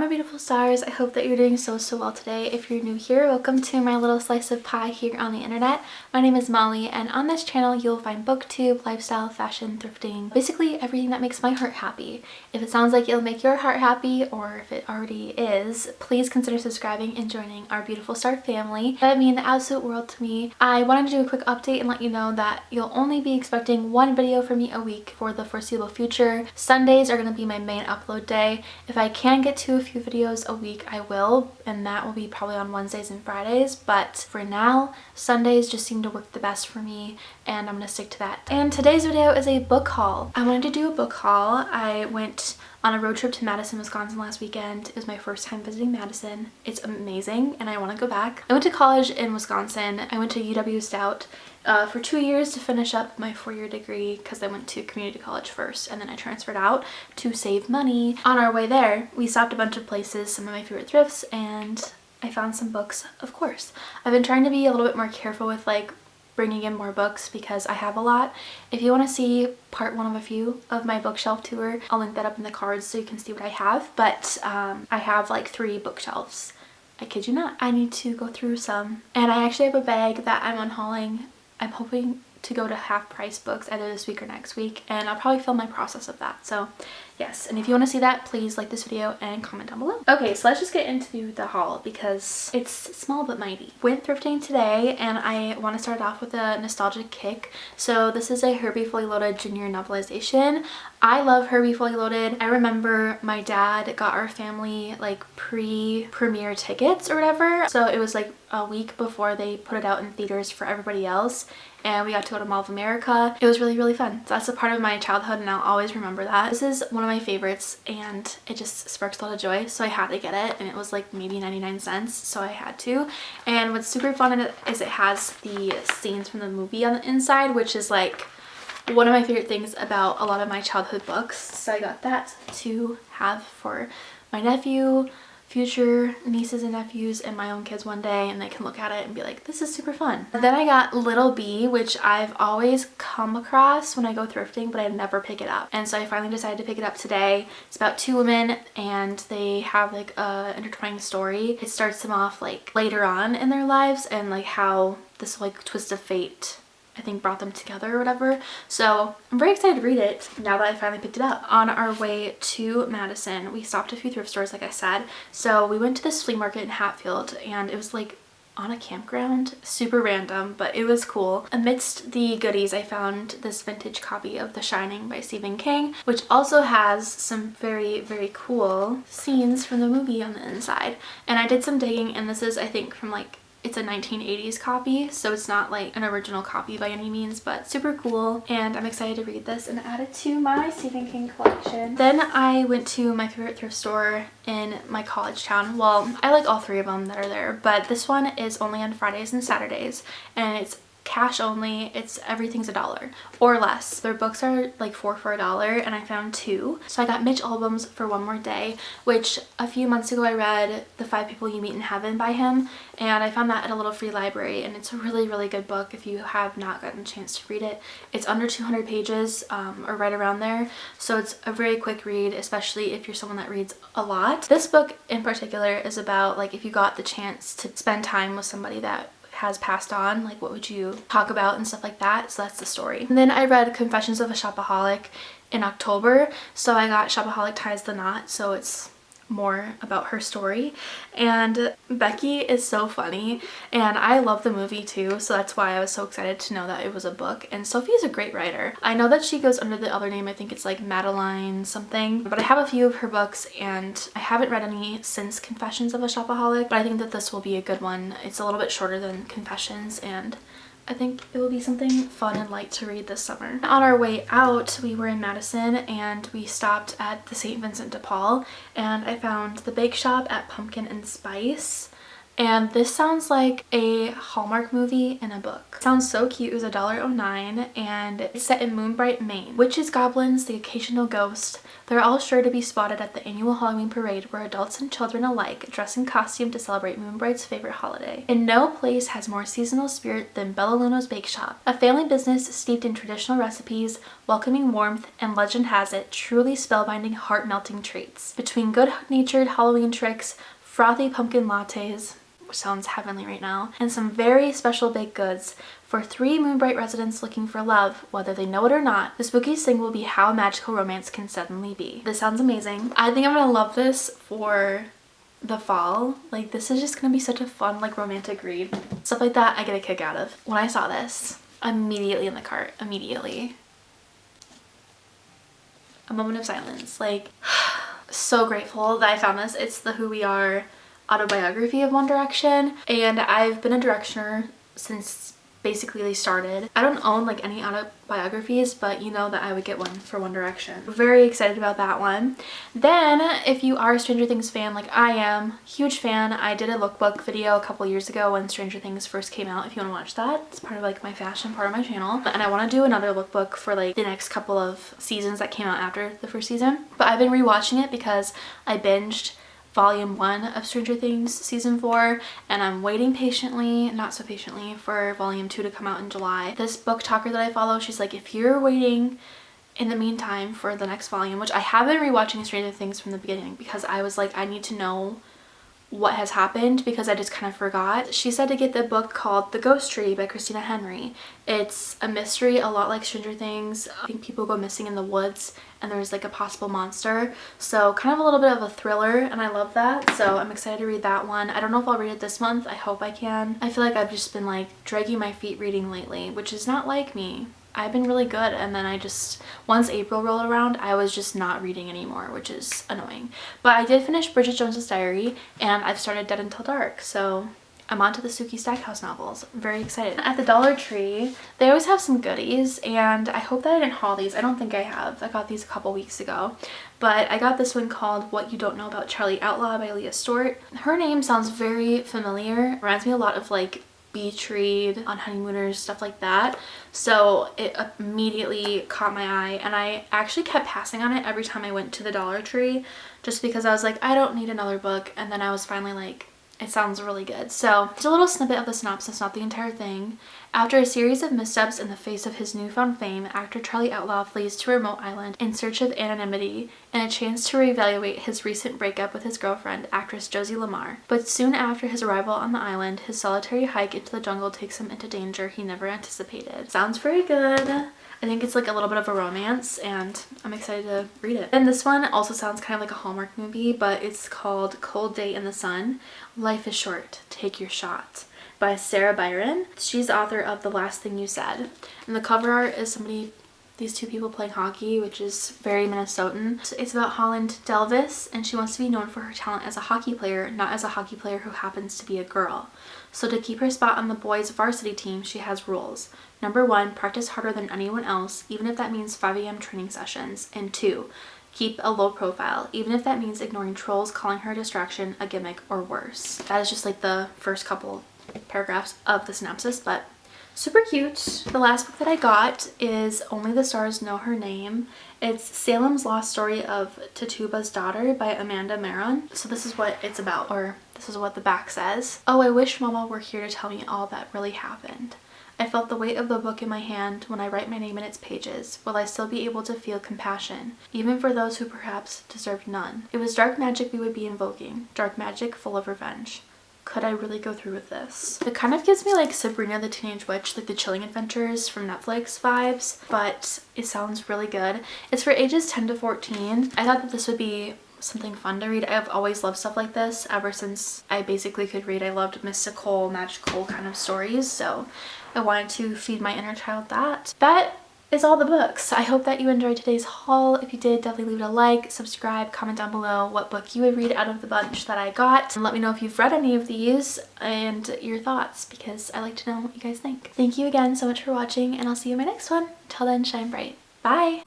my beautiful stars. I hope that you're doing so well today. If you're new here, welcome to my little slice of pie here on the internet. My name is Molly, and on this channel you'll find booktube, lifestyle, fashion, thrifting, basically everything that makes my heart happy. If it sounds like it'll make your heart happy, or if it already is, please consider subscribing and joining our beautiful star family. That would mean the absolute world to me. I wanted to do a quick update and let you know that you'll only be expecting one video from me a week for the foreseeable future. Sundays are going to be my main upload day. If I can get to a few videos a week, I will, and that will be probably on Wednesdays and Fridays, but for now, Sundays just seem to work the best for me, and I'm going to stick to that. And today's video is a book haul. I wanted to do a book haul. I went on a road trip to Madison, Wisconsin last weekend. It was my first time visiting Madison. It's amazing, and I want to go back. I went to college in Wisconsin. I went to UW Stout for 2 years to finish up my 4-year degree because I went to community college first, and then I transferred out to save money. On our way there, we stopped a bunch of places, some of my favorite thrifts, and I found some books, of course. I've been trying to be a little bit more careful with like bringing in more books because I have a lot. If you want to see part one of a few of my bookshelf tour, I'll link that up in the cards so you can see what I have. But I have like 3 bookshelves. I kid you not. I need to go through some. And I actually have a bag that I'm unhauling. I'm hoping to go to half price books either this week or next week, and I'll probably film my process of that. So yes, and if you want to see that, please like this video and comment down below. Okay, so let's just get into the haul because it's small but mighty. Went thrifting today, and I want to start off with a nostalgic kick. So this is a Herbie Fully Loaded Junior novelization. I love Herbie Fully Loaded. I remember my dad got our family like pre-premiere tickets or whatever, so it was like a week before they put it out in theaters for everybody else, and we got to go to Mall of America. It was really fun. So that's a part of my childhood, and I'll always remember that. This is one of my favorites, and it just sparks a lot of joy, so I had to get it, and it was like maybe 99 cents, so I had to. And what's super fun in it is it has the scenes from the movie on the inside, which is like one of my favorite things about a lot of my childhood books. So I got that to have for my nephew, future nieces and nephews, and my own kids one day, and they can look at it and be like, this is super fun. Then I got Little Bee, which I've always come across when I go thrifting, but I never pick it up, and so I finally decided to pick it up today. It's about 2 women, and they have like a intertwining story. It starts them off like later on in their lives, and like how this like twist of fate I think brought them together or whatever. So I'm very excited to read it now that I finally picked it up. On our way to Madison, we stopped at a few thrift stores like I said. So we went to this flea market in Hatfield, and it was like on a campground. Super random, but it was cool. Amidst the goodies, I found this vintage copy of The Shining by Stephen King, which also has some very cool scenes from the movie on the inside. And I did some digging, and this is I think from like, it's a 1980s copy, so it's not like an original copy by any means, but super cool, and I'm excited to read this and add it to my Stephen King collection. Then I went to my favorite thrift store in my college town. Well, I like all 3 of them that are there, but this one is only on Fridays and Saturdays, and it's cash only. It's everything's $1 or less. Their books are like 4 for $1, and I found 2. So I got Mitch Albom's For One More Day, which a few months ago I read The 5 People You Meet in Heaven by him, and I found that at a little free library, and it's a really good book if you have not gotten a chance to read it. It's under 200 pages or right around there, so it's a very quick read, especially if you're someone that reads a lot. This book in particular is about like if you got the chance to spend time with somebody that has passed on, like what would you talk about and stuff like that. So that's the story. And then I read Confessions of a Shopaholic in October, so I got Shopaholic Ties the Knot, so it's more about her story. And Becky is so funny, and I love the movie too, so that's why I was so excited to know that it was a book. And Sophie is a great writer. I know that she goes under the other name, I think it's like Madeline something, but I have a few of her books, and I haven't read any since Confessions of a Shopaholic, but I think that this will be a good one. It's a little bit shorter than Confessions, and I think it will be something fun and light to read this summer. On our way out, we were in Madison, and we stopped at the St. Vincent de Paul, and I found the bake shop at Pumpkin and Spice. And this sounds like a Hallmark movie in a book. It sounds so cute. It was $1.09 and it's set in Moonbright, Maine. Witches, goblins, the occasional ghost, they're all sure to be spotted at the annual Halloween parade where adults and children alike dress in costume to celebrate Moonbright's favorite holiday. And no place has more seasonal spirit than Bellaluno's Bake Shop, a family business steeped in traditional recipes, welcoming warmth, and legend has it, truly spellbinding, heart-melting treats. Between good-natured Halloween tricks, frothy pumpkin lattes, which sounds heavenly right now, and some very special baked goods for 3 Moonbright residents looking for love, whether they know it or not, the spookiest thing will be how magical romance can suddenly be. This sounds amazing. I think I'm gonna love this for the fall. Like, this is just gonna be such a fun, like, romantic read. Stuff like that I get a kick out of. When I saw this, immediately in the cart, immediately. A moment of silence. Like, so grateful that I found this. It's the Who We Are autobiography of One Direction, and I've been a Directioner since basically they started. I don't own like any autobiographies, but you know that I would get one for One Direction. Very excited about that one. Then if you are a Stranger Things fan like I am, huge fan, I did a lookbook video a couple years ago when Stranger Things first came out. If you want to watch that, it's part of like my fashion part of my channel, and I want to do another lookbook for like the next couple of seasons that came out after the first season. But I've been rewatching it because I binged Volume 1 of Stranger Things Season 4, and I'm waiting patiently, not so patiently, for Volume 2 to come out in July. This book talker that I follow, she's like, if you're waiting in the meantime for the next volume, which I have been rewatching Stranger Things from the beginning because I was like, I need to know what has happened because I just kind of forgot. She said to get the book called The Ghost Tree by Christina Henry. It's a mystery, a lot like Stranger Things. I think people go missing in the woods and there's like a possible monster. So kind of a little bit of a thriller, and I love that. So I'm excited to read that one. I don't know if I'll read it this month. I hope I can. I feel like I've just been like dragging my feet reading lately, which is not like me. I've been really good, and then I just, once April rolled around, I was just not reading anymore, which is annoying. But I did finish Bridget Jones's Diary, and I've started Dead Until Dark, so I'm on to the Sookie Stackhouse novels. I'm very excited. At the Dollar Tree, they always have some goodies, and I hope that I didn't haul these. I don't think I have. I got these a couple weeks ago. But I got this one called What You Don't Know About Charlie Outlaw by Leah Stewart. Her name sounds very familiar. Reminds me a lot of like Beach Read, On Honeymooners, stuff like that. So it immediately caught my eye, and I actually kept passing on it every time I went to the Dollar Tree just because I was like, I don't need another book, and then I was finally like, it sounds really good. So just a little snippet of the synopsis, not the entire thing. After a series of missteps in the face of his newfound fame, actor Charlie Outlaw flees to a remote island in search of anonymity and a chance to reevaluate his recent breakup with his girlfriend, actress Josie Lamar. But soon after his arrival on the island, his solitary hike into the jungle takes him into danger he never anticipated. Sounds very good. I think it's like a little bit of a romance, and I'm excited to read it. And this one also sounds kind of like a Hallmark movie, but it's called Cold Day in the Sun. Life is Short, Take Your Shot by Sarah Byron. She's the author of The Last Thing You Said. And the cover art is these two people playing hockey, which is very Minnesotan. It's about Holland Delvis, and she wants to be known for her talent as a hockey player, not as a hockey player who happens to be a girl. So to keep her spot on the boys' varsity team, she has rules. Number 1, practice harder than anyone else, even if that means 5 a.m. training sessions. And 2, keep a low profile, even if that means ignoring trolls calling her a distraction, a gimmick, or worse. That is just like the first couple paragraphs of the synopsis, but super cute. The last book that I got is Only the Stars Know Her Name. It's Salem's Lost Story of Tituba's Daughter by Amanda Maron. So this is what it's about, or this is what the back says. Oh, I wish Mama were here to tell me all that really happened. I felt the weight of the book in my hand when I write my name in its pages. Will I still be able to feel compassion, even for those who perhaps deserved none? It was dark magic we would be invoking, dark magic full of revenge. Could I really go through with this? It kind of gives me like Sabrina the Teenage Witch, like the Chilling Adventures from Netflix vibes, but it sounds really good. It's for ages 10 to 14. I thought that this would be something fun to read. I've always loved stuff like this ever since I basically could read. I loved mystical, magical kind of stories, so I wanted to feed my inner child that. That is all the books. I hope that you enjoyed today's haul. If you did, definitely leave it a like, subscribe, comment down below what book you would read out of the bunch that I got, and let me know if you've read any of these and your thoughts, because I like to know what you guys think. Thank you again so much for watching, and I'll see you in my next one. Until then, shine bright. Bye!